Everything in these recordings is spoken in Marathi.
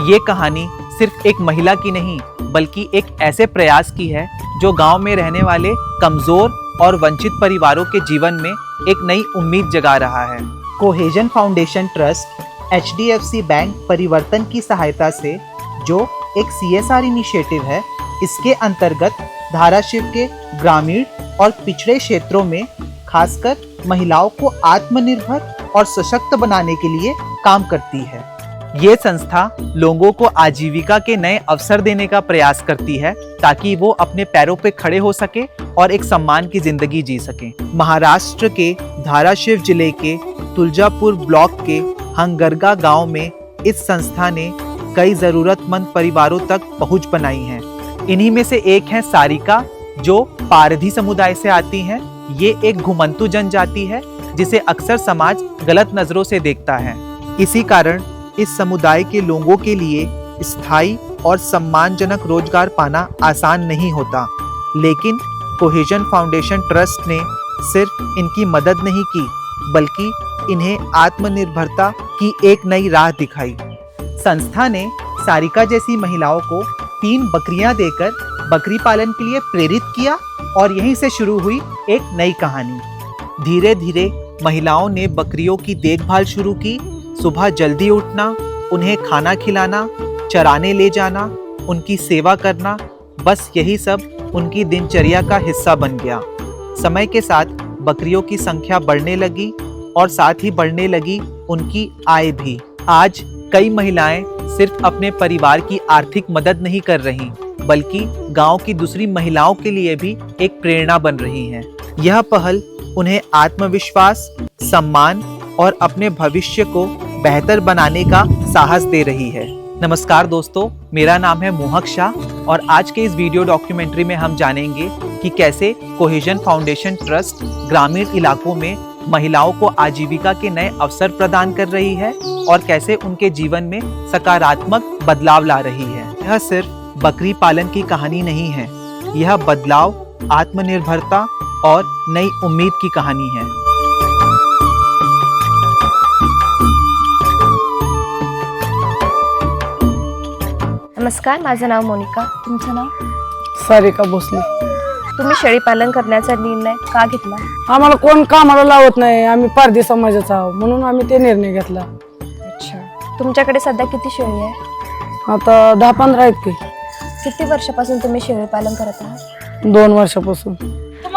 ये कहानी सिर्फ एक महिला की नहीं बल्कि एक ऐसे प्रयास की है जो गांव में रहने वाले कमजोर और वंचित परिवारों के जीवन में एक नई उम्मीद जगा रहा है। Cohesion foundation trust HDFC bank परिवर्तन की सहायता से जो एक CSR इनिशिएटिव है, इसके अंतर्गत धाराशिव के ग्रामीण और पिछड़े क्षेत्रों में खासकर महिलाओं को आत्मनिर्भर और सशक्त बनाने के लिए काम करती है। ये संस्था लोगों को आजीविका के नए अवसर देने का प्रयास करती है ताकि वो अपने पैरों पे खड़े हो सके और एक सम्मान की जिंदगी जी सके। महाराष्ट्र के धाराशिव जिले के तुलजापुर ब्लॉक के हंगरगा गांव में इस संस्था ने कई जरूरतमंद परिवारों तक पहुंच बनाई है। इन्हीं में से एक है सारिका, जो पारधी समुदाय से आती हैं। ये एक घुमंतु जनजाति है जिसे अक्सर समाज गलत नजरों से देखता है। इसी कारण इस समुदाय के लोगों के लिए स्थायी और सम्मानजनक रोजगार पाना आसान नहीं होता, लेकिन कोहेजन फाउंडेशन ट्रस्ट ने सिर्फ इनकी मदद नहीं की बल्कि इन्हें आत्मनिर्भरता की एक नई राह दिखाई। संस्था ने सारिका जैसी महिलाओं को 3 बकरियां देकर बकरी पालन के लिए प्रेरित किया और यहीं से शुरू हुई एक नई कहानी। धीरे धीरे महिलाओं ने बकरियों की देखभाल शुरू की। सुबह जल्दी उठना, उन्हें खाना खिलाना, चराने ले जाना, उनकी सेवा करना, बस यही सब उनकी दिनचर्या का हिस्सा बन गया। समय के साथ बकरियों की संख्या बढ़ने लगी और साथ ही बढ़ने लगी उनकी आय भी। आज कई महिलाएं सिर्फ अपने परिवार की आर्थिक मदद नहीं कर रही बल्कि गांव की दूसरी महिलाओं के लिए भी एक प्रेरणा बन रही हैं। यह पहल उन्हें आत्मविश्वास, सम्मान और अपने भविष्य को बेहतर बनाने का साहस दे रही है। नमस्कार दोस्तों, मेरा नाम है मोहक शाह और आज के इस वीडियो डॉक्यूमेंट्री में हम जानेंगे कि कैसे कोहेजन फाउंडेशन ट्रस्ट ग्रामीण इलाकों में महिलाओं को आजीविका के नए अवसर प्रदान कर रही है और कैसे उनके जीवन में सकारात्मक बदलाव ला रही है। यह सिर्फ बकरी पालन की कहानी नहीं है, यह बदलाव, आत्मनिर्भरता और नई उम्मीद की कहानी है। नमस्कार, माझं नाव मोनिका. तुमचं नाव? सारिका भोसले. तुम्ही शेळी पालन करण्याचा निर्णय का घेतला? आम्हाला कोण कामाला लावत नाही, आम्ही पारधी समाजाचा आहोत म्हणून आम्ही ते निर्णय घेतला. अच्छा, तुमच्याकडे सध्या किती शेळी आहे? आता 10-15 आहेत की. किती वर्षापासून तुम्ही शेळी पालन करत आहात? 2 वर्षापासून.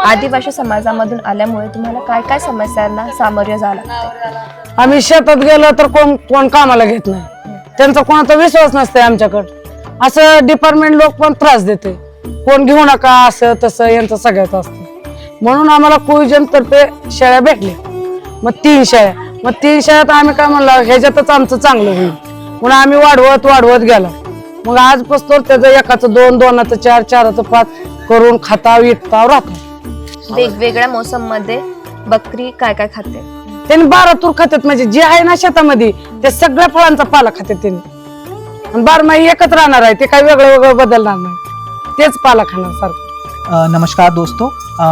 आदिवासी समाजामधून आल्यामुळे तुम्हाला काय काय समस्यांना सामोरे जावं लागतं? आम्ही शेतात गेलो तर कोण कामाला घेत नाही, त्यांचा कोणाचा विश्वास नसते आमच्याकडे. असं डिपार्टमेंट लोक पण त्रास देते, कोण घेऊ नका असं तसं यांचं सगळ्याच असतं. म्हणून आम्हाला कोहिजन तर्फे शेळ्या भेटल्या. मग 3 शेळ्या. मग 3 शेळ्यात आम्ही काय म्हणलं, ह्याच्यातच आमचं चांगलं होईल म्हणून आम्ही वाढवत गेलो. मग आजपासून त्याचं एकाचं 2, 2चं 4, 4चं 5 करून खाता विकता राहतो. वेगवेगळ्या मोसम मध्ये बकरी काय काय खाते? त्यांनी 12 तूर खातात, म्हणजे जे आहे ना शेतामध्ये ते सगळ्या फळांचा पाला खातात त्यांनी. आणि 12 महिने एकच राहणार आहे, ते काही वेगळं बदलणार नाही, तेच पाला खाणार सारखं. नमस्कार दोस्तों,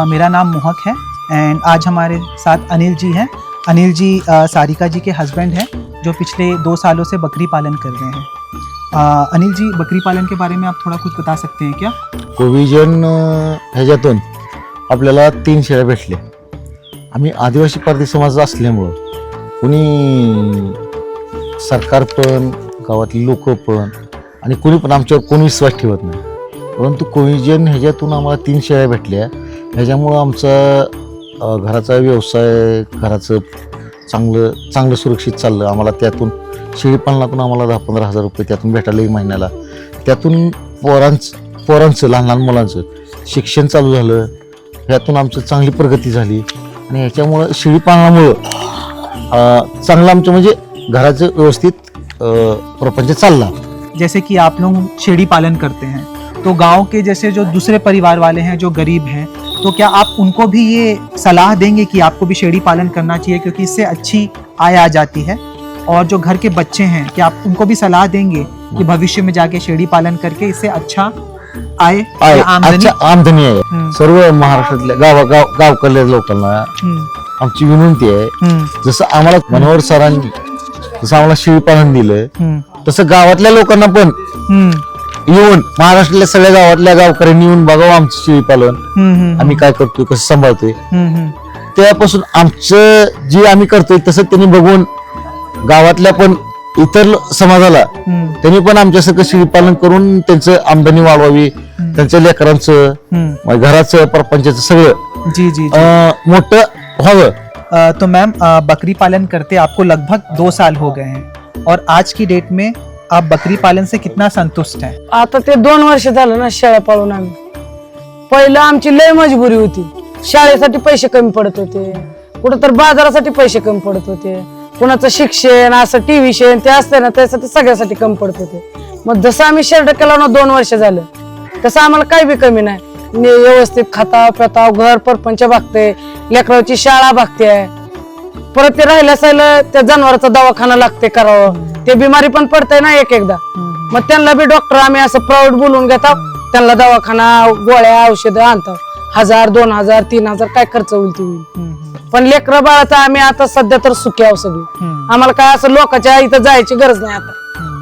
मेरा नाम मोहक है एंड आज हमारे साथ अनिल जी हैं। अनिल जी सारिका जी के हस्बैंड हैं जो पिछले 2 सालों से बकरी पालन कर रहे हैं। अनिल जी, बकरी पालन के बारे में आप थोड़ा कुछ बता सकते हैं क्या? कोहिजन ह्याच्यातून आपल्याला 3 शेळ्या भेटल्या. आम्ही आदिवासी पारधी समाज असल्यामुळं कुणी सरकार पण, गावातली लोक पण आणि कोणी पण आमच्यावर कोणी विश्वास ठेवत नाही. परंतु कोहिजन ह्याच्यातून आम्हाला 3 शेळ्या भेटल्या. ह्याच्यामुळं आमचा घराचा व्यवसाय, घराचं चांगलं सुरक्षित चाललं. आम्हाला त्यातून शेळीपालनातून आम्हाला 10-15 हजार रुपये त्यातून भेटायला महिन्याला. त्यातून पोरांचं लहान मुलांचं शिक्षण चालू झालं. ह्यातून आमचं चांगली प्रगती झाली आणि ह्याच्यामुळं शेळीपालनामुळं चांगलं आमचं म्हणजे घराचं व्यवस्थित प्रपंच चलना। जैसे कि आप लोग शेड़ी पालन करते हैं तो गांव के जैसे जो दूसरे परिवार वाले हैं जो गरीब हैं, तो क्या आप उनको भी ये सलाह देंगे कि आपको भी शेड़ी पालन करना चाहिए क्योंकि इससे अच्छी आय आ जाती है? और जो घर के बच्चे हैं, क्या आप उनको भी सलाह देंगे कि भविष्य में जाके शेड़ी पालन करके इससे अच्छा आमदनी आहे? सर्व महाराष्ट्रातल्या गावकल्या लोकांना आमची विनंती आहे, जसं आम्हाला मनोहर सरांनी जसं आम्हाला शेळी पालन दिलं तसं गावातल्या लोकांना पण येऊन महाराष्ट्रातल्या सगळ्या गावातल्या गावकऱ्यांनी येऊन बघावं आमचं शेळी पालन आम्ही काय करतोय कसं सांभाळतोय त्यापासून आमचं जे आम्ही करतोय तसं त्यांनी बघून गावातल्या पण इतर समाजाला त्यांनी पण आमच्यासारखं शेळी पालन करून त्यांचं आमदनी वाढवावी त्यांच्या लेकरांचं घराचं परपंचाचं सगळं जी जी मोठं व्हावं. तो मैम बकरी पालन करते आपको लगभग 2 साल हो गए हैं और आज की डेट में आप बकरी पालन से कितना संतुष्ट हैं? आता ते 2 वर्ष झालं ना शेळ्या पाळून आम्ही. पहिलं आमची लय मजबुरी होती. शाळेसाठी पैसे कमी पडत होते, कुठं तर बाजारासाठी पैसे कमी पडत होते, कुणाचं शिक्षण असं टीव्ही ते असते ना त्यासाठी सगळ्यासाठी कमी पडत होते. मग जसं आम्ही शेड केला ना 2 वर्ष झालं तसं आम्हाला काही बी कमी नाही. व्यवस्थित खाताव पेताव घर परपंच भागते, लेकराची शाळा भागते, परत ते राहिलं असायला त्या जनावरांचा दवाखाना लागते करावं, ते बिमारी पण पडतंय ना एक एकदा. मग त्यांना बी डॉक्टर आम्ही असं प्रायव्हेट बोलून घेतो, त्यांना दवाखाना गोळ्या औषधं आणतो. 1000 2000 3000 काय खर्च होईल ते होईल. पण लेकरं बाळाचं आम्ही आता सध्या तर सुखी आहोत सगळी. आम्हाला काय असं लोकांच्या इथं जायची गरज नाही आता.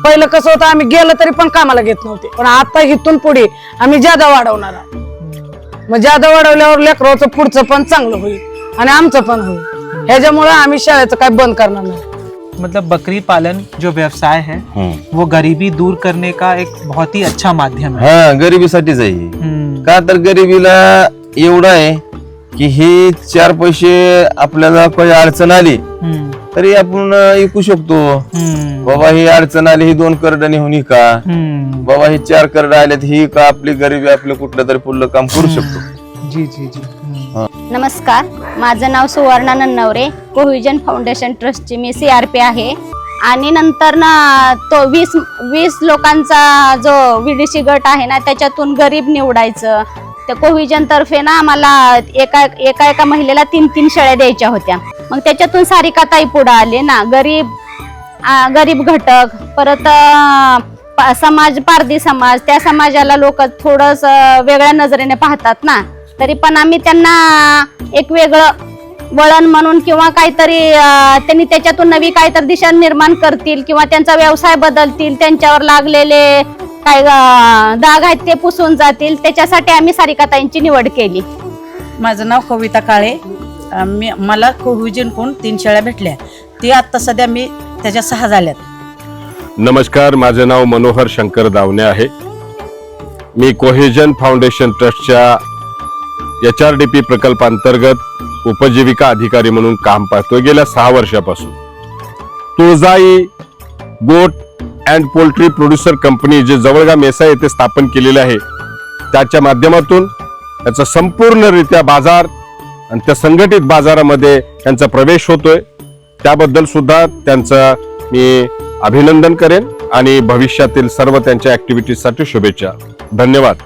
पहिलं कसं होतं आम्ही गेलं तरी पण कामाला घेत नव्हते, पण आता इथून पुढे आम्ही ज्यादा वाढवणार आहोत. मग ज्यादा वाढवल्यावर लेकराचं पुढचं पण चांगलं होईल आणि आमचं पण होईल. ह्याच्यामुळे आम्ही शाळेचं काय बंद करणार नाही. मतलब बकरी पालन जो व्यवसाय है वो गरीबी दूर करने का एक बहुत ही अच्छा माध्यम है. हा गरिबीसाठीच आहे ही. का तर गरिबीला एवढं आहे की ही 4 पैसे आपल्याला काही अडचण आली तरी आपण ऐकू शकतो. बाबा ही अडचण आली, ही 2 करडणी होणी का, बाबा ही 4 करड आल्यात, ही का आपली गरिबी आपलं कुठलं तरी पुढलं काम करू शकतो. जी जी जी. नमस्कार, माझं नाव सुवर्णा नन्नवरे. कोहिजन फाउंडेशन ट्रस्टची मी CRP आहे. आणि नंतर ना तो 20 लोकांचा जो VDC गट आहे ना त्याच्यातून गरीब निवडायचं. त्या कोहिजन तर्फे ना आम्हाला एका महिलेला 3 शेळ्या द्यायच्या होत्या. मग त्याच्यातून सारिकाताई पुढे आले ना. गरीब घटक, परत समाज, पारधी समाज, त्या समाजाला लोक थोडस वेगळ्या नजरेने पाहतात ना. तरी पण आम्ही त्यांना एक वेगळं वळण म्हणून किंवा काहीतरी त्यांनी त्याच्यातून नवी काहीतरी दिशा निर्माण करतील किंवा त्यांचा व्यवसाय बदलतील, त्यांच्यावर लागलेले काय दाग आहेत ते पुसून जातील, त्याच्यासाठी आम्ही सारिकाताईंची निवड केली. माझं नाव कविता काळे. मला कोहिजन कोण 3 शेळ्या भेटल्या, ती आता सध्या मी त्याच्या 6 झाल्यात. नमस्कार, माझे नाव मनोहर शंकर दावणे आहे. मी कोहिजन फाउंडेशन ट्रस्टच्या HRDP प्रकल्पांतर्गत उपजीविका अधिकारी म्हणून काम पाहतोय गेल्या 6 वर्षापासून. तुळजाई गोट अँड पोल्ट्री प्रोड्युसर कंपनी जे जवळगा मेसा येथे स्थापन केलेले आहे त्याच्या माध्यमातून त्याचा संपूर्णरित्या बाजार आणि त्या संघटित बाजारामध्ये त्यांचा प्रवेश होतोय. त्याबद्दल सुद्धा त्यांचा मी अभिनंदन करेन आणि भविष्यातील सर्व त्यांच्या ऍक्टिव्हिटीजसाठी शुभेच्छा. धन्यवाद.